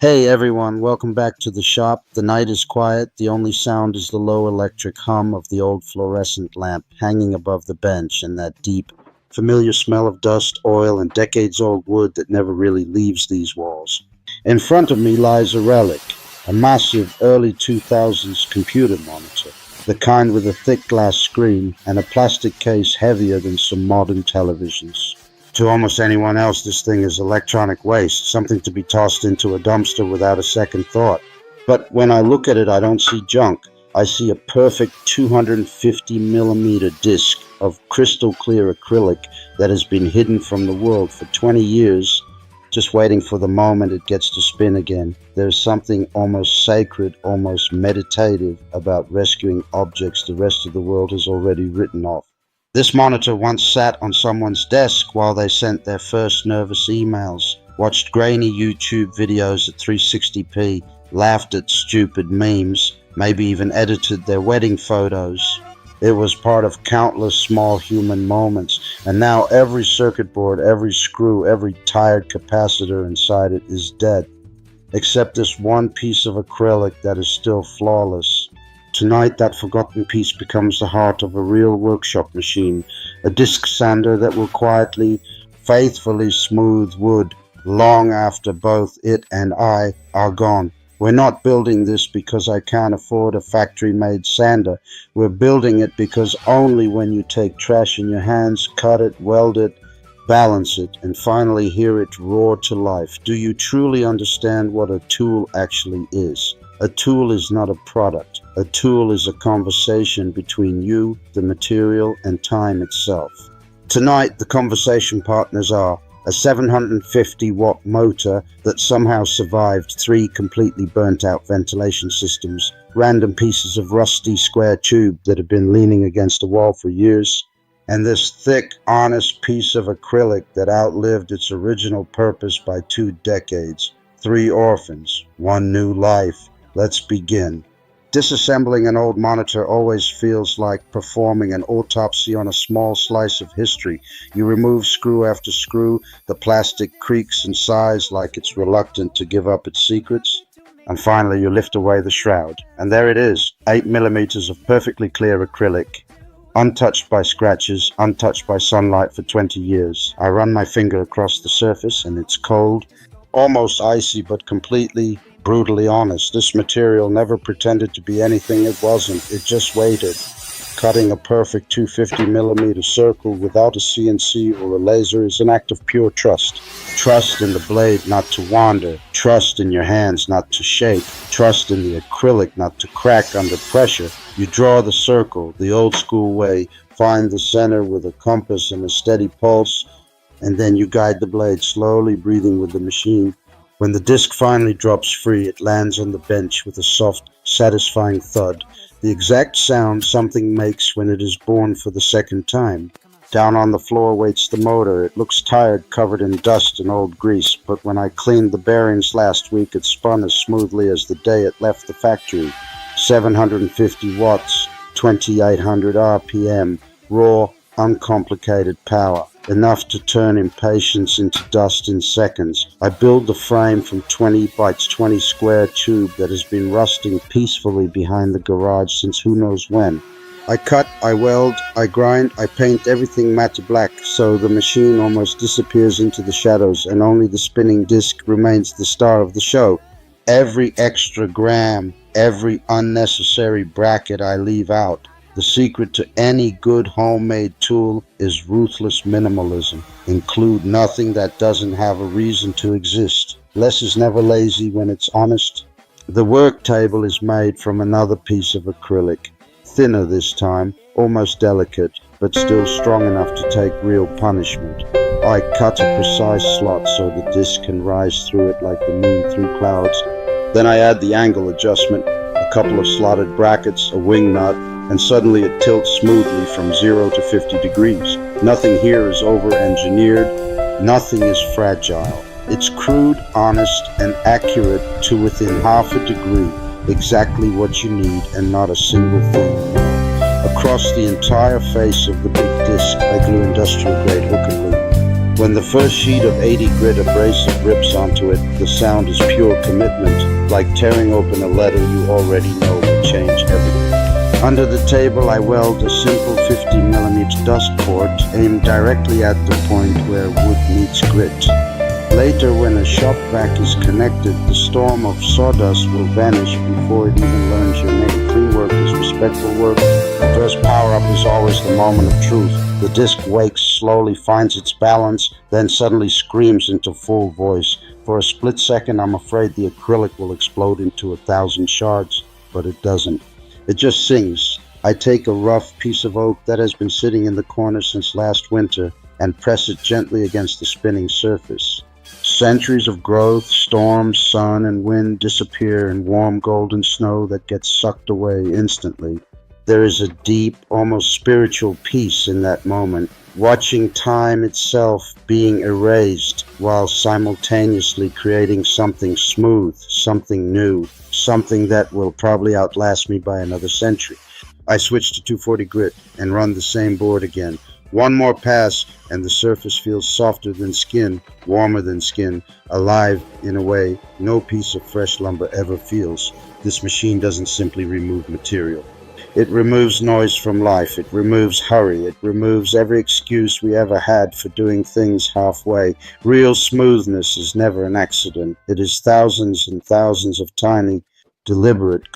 Hey everyone, welcome back to the shop. The night is quiet. The only sound is the low electric hum of the old fluorescent lamp hanging above the bench and that deep, familiar smell of dust, oil, and decades-old wood that never really leaves these walls. In front of me lies a relic, a massive early 2000s computer monitor, the kind with a thick glass screen and a plastic case heavier than some modern televisions. To almost anyone else, this thing is electronic waste, something to be tossed into a dumpster without a second thought. But when I look at it, I don't see junk. I see a perfect 250 millimeter disc of crystal clear acrylic that has been hidden from the world for 20 years, just waiting for the moment it gets to spin again. There's something almost sacred, almost meditative about rescuing objects the rest of the world has already written off. This monitor once sat on someone's desk while they sent their first nervous emails, watched grainy YouTube videos at 360p, laughed at stupid memes, maybe even edited their wedding photos. It was part of countless small human moments, and now every circuit board, every screw, every tired capacitor inside it is dead, except this one piece of acrylic that is still flawless. Tonight, that forgotten piece becomes the heart of a real workshop machine, a disc sander that will quietly, faithfully smooth wood long after both it and I are gone. We're not building this because I can't afford a factory-made sander. We're building it because only when you take trash in your hands, cut it, weld it, balance it, and finally hear it roar to life, do you truly understand what a tool actually is. A tool is not a product. A tool is a conversation between you, the material, and time itself. Tonight, the conversation partners are a 750-watt motor that somehow survived 3 completely burnt-out ventilation systems, random pieces of rusty square tube that have been leaning against a wall for years, and this thick, honest piece of acrylic that outlived its original purpose by 2 decades. 3 orphans, 1 new life. Let's begin. Disassembling an old monitor always feels like performing an autopsy on a small slice of history. You remove screw after screw, the plastic creaks and sighs like it's reluctant to give up its secrets, and finally you lift away the shroud. And there it is, 8 millimeters of perfectly clear acrylic, untouched by scratches, untouched by sunlight for 20 years. I run my finger across the surface and it's cold, almost icy, but completely brutally honest. This material never pretended to be anything it wasn't. It just waited, cutting a perfect 250 millimeter circle without a CNC or a laser is an act of pure trust. Trust in the blade not to wander, trust in your hands not to shake, trust in the acrylic not to crack under pressure. You draw the circle the old school way, find the center with a compass and a steady pulse, and then you guide the blade slowly, breathing with the machine. When the disc finally drops free, it lands on the bench with a soft, satisfying thud, the exact sound something makes when it is born for the second time. Down on the floor waits the motor. It looks tired, covered in dust and old grease, but when I cleaned the bearings last week, it spun as smoothly as the day it left the factory. 750 watts, 2800 RPM, raw, uncomplicated power. Enough to turn impatience into dust in seconds. I build the frame from 20 by 20 square tube that has been rusting peacefully behind the garage since who knows when. I cut, I weld, I grind, I paint everything matte black so the machine almost disappears into the shadows and only the spinning disc remains the star of the show. Every extra gram, every unnecessary bracket I leave out. The secret to any good homemade tool is ruthless minimalism. Include nothing that doesn't have a reason to exist. Less is never lazy when it's honest. The work table is made from another piece of acrylic, thinner this time, almost delicate, but still strong enough to take real punishment. I cut a precise slot so the disc can rise through it like the moon through clouds. Then I add the angle adjustment, a couple of slotted brackets, a wing nut, and suddenly it tilts smoothly from 0 to 50 degrees. Nothing here is over-engineered. Nothing is fragile. It's crude, honest, and accurate to within half a degree, exactly what you need and not a single thing. Across the entire face of the big disc, I glue industrial-grade hook and loop. When the first sheet of 80 grit abrasive rips onto it, the sound is pure commitment, like tearing open a letter you already know will change everything. Under the table, I weld a simple 50mm dust port aimed directly at the point where wood meets grit. Later, when a shop vac is connected, the storm of sawdust will vanish before it even learns your name. Clean work is respectful work. The first power-up is always the moment of truth. The disc wakes, slowly finds its balance, then suddenly screams into full voice. For a split second, I'm afraid the acrylic will explode into 1,000 shards, but it doesn't. It just sings. I take a rough piece of oak that has been sitting in the corner since last winter and press it gently against the spinning surface. Centuries of growth, storms, sun, and wind disappear in warm golden snow that gets sucked away instantly. There is a deep, almost spiritual peace in that moment, watching time itself being erased while simultaneously creating something smooth, something new, something that will probably outlast me by another century. I switch to 240 grit and run the same board again. One more pass and the surface feels softer than skin, warmer than skin, alive in a way no piece of fresh lumber ever feels. This machine doesn't simply remove material. It removes noise from life. It removes hurry. It removes every excuse we ever had for doing things halfway. Real smoothness is never an accident. It is thousands and thousands of tiny, deliberate